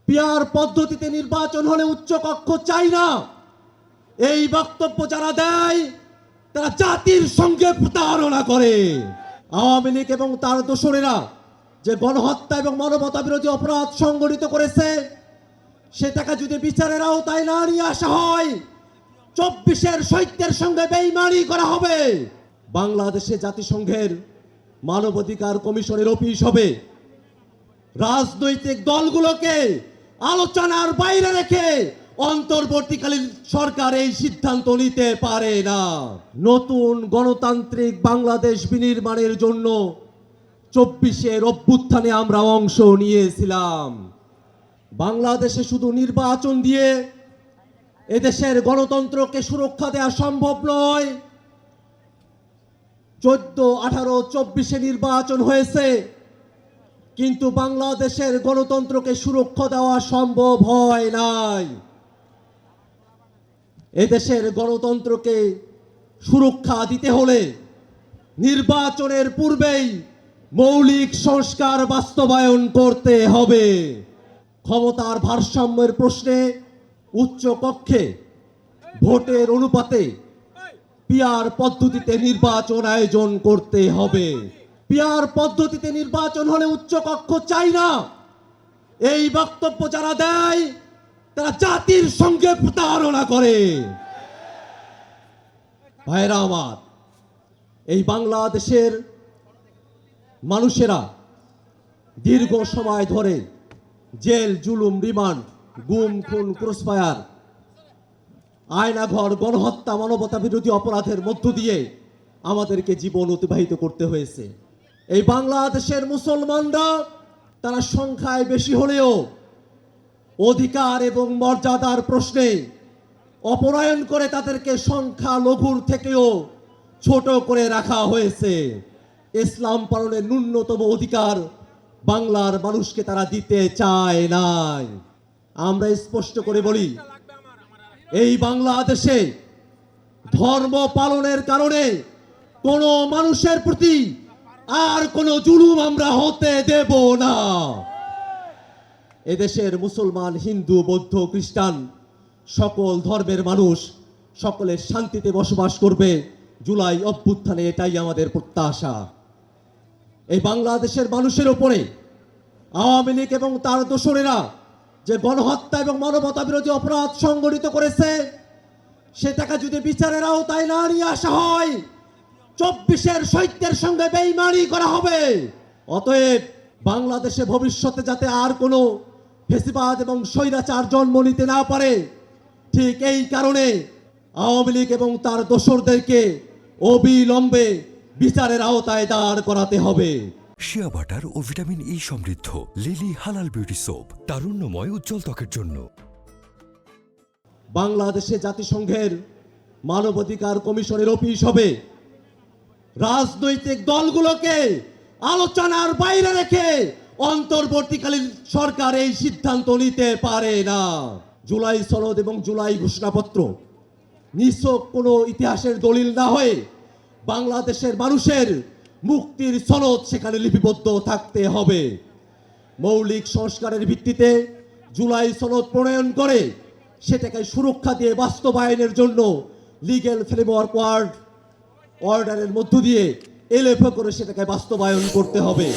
PR পদ্ধতিতে নির্বাচন হলে উচ্চকক্ষ চাই না, এই বক্তব্য যারা দেয় তারা জাতির সঙ্গে প্রতারণা করে। আওয়ামী লীগ এবং তার দোসরেরা যে গণহত্যা এবং মানবতা বিরোধী অপরাধ সংগঠিত করেছে, সেটাকে যদি বিচারের আওতায় না নিয়ে আসা হয়, 24-এর শহীদদের সঙ্গে বেইমানি করা হবে। বাংলাদেশে জাতিসংঘের মানবাধিকার কমিশনের অফিস হবে। রাজনৈতিক দলগুলোকে আলোচনার বাইরে রেখে অন্তর্বর্তীকালীন সরকার এই সিদ্ধান্ত নিতে পারে না। নতুন গণতান্ত্রিক বাংলাদেশ বিনির্মাণের জন্য 24-এর অভ্যুত্থানে আমরা অংশ নিয়েছিলাম। বাংলাদেশে শুধু নির্বাচন দিয়ে এদেশের গণতন্ত্রকে সুরক্ষা দেওয়া সম্ভব নয়। 14, 18, 24-এ নির্বাচন হয়েছে, কিন্তু বাংলাদেশের গণতন্ত্রকে সুরক্ষা দেওয়া সম্ভব হয় নাই। এদেশের গণতন্ত্রকে সুরক্ষা দিতে হলে নির্বাচনের পূর্বেই মৌলিক সংস্কার বাস্তবায়ন করতে হবে। ক্ষমতার ভারসাম্যের প্রশ্নে উচ্চ কক্ষে ভোটের অনুপাতে পিআর পদ্ধতিতে নির্বাচন আয়োজন করতে হবে। পিআর পদ্ধতিতে নির্বাচন হলে উচ্চকক্ষ চাই না, এই বক্তব্য যারা দেয় তারা জাতির সঙ্গে প্রতারণা করে। ভাইরা আমার, এই বাংলাদেশের মানুষেরা দীর্ঘ সময় ধরে জেল, জুলুম, রিমান্ড, গুম, খুন, ক্রসফায়ার, আয়নাঘর, গণহত্যা, মানবতা বিরোধী অপরাধের মধ্য দিয়ে আমাদেরকে জীবন অতিবাহিত করতে হয়েছে। এই বাংলাদেশের মুসলমানরা তারা সংখ্যায় বেশি হলেও অধিকার এবং মর্যাদার প্রশ্নে অপনয়ন করে তাদেরকে সংখ্যা লঘুর থেকেও ছোট করে রাখা হয়েছে। ইসলাম পালনের ন্যূনতম অধিকার বাংলার মানুষকে তারা দিতে চায় নাই। আমরা স্পষ্ট করে বলি, এই বাংলাদেশে ধর্ম পালনের কারণে কোনো মানুষের প্রতি আর কোনো জুলুম আমরা হতে দেব না। এদেশের মুসলমান, হিন্দু, বৌদ্ধ, খ্রিস্টান সকল ধর্মের মানুষ সকলে শান্তিতে বসবাস করবে। জুলাই অভ্যুত্থানে এটাই আমাদের প্রত্যাশা। এই বাংলাদেশের মানুষের উপরে আওয়ামী লীগ এবং তার দোসরেরা যে গণহত্যা এবং মানবতা বিরোধী অপরাধ সংগঠিত করেছে, সেটাকে যদি বিচারের আওতায় না নিয়ে আসা হয়, 24-এর শহীদদের সঙ্গে বেইমানি করা হবে। অতএব বাংলাদেশে ভবিষ্যতে যাতে আর কোনো ফেসিবাদ এবং স্বৈরাচার জন্ম নিতে না পারে, ঠিক এই কারণে আওয়ামী লীগ এবং তার দোসরদেরকে অবিলম্বে বিচারের আওতায় দাঁড় করাতে হবে। শিয়া বাটার ও ভিটামিন ই সমৃদ্ধ লিলি হালাল বিউটি সোপ, তারুণ্যময় উজ্জ্বল ত্বকের জন্য। বাংলাদেশে জাতিসংঘের মানবাধিকার কমিশনের অফিস হবে। রাজনৈতিক দলগুলোকে আলোচনার বাইরে রেখে অন্তর্বর্তীকালীন সরকার এই সিদ্ধান্ত নিতে পারে না। জুলাই সনদ এবং জুলাই ঘোষণাপত্র নিছক কোনো ইতিহাসের দলিল না হয়ে বাংলাদেশের মানুষের মুক্তির সনদ সেখানে লিপিবদ্ধ থাকতে হবে। মৌলিক সংস্কারের ভিত্তিতে জুলাই সনদ প্রণয়ন করে সেটাকে সুরক্ষা দিয়ে বাস্তবায়নের জন্য লিগ্যাল ফ্রেমওয়ার্ক অর্ডারের মধ্য দিয়ে এলএফও করে সেটাকে বাস্তবায়ন করতে হবে।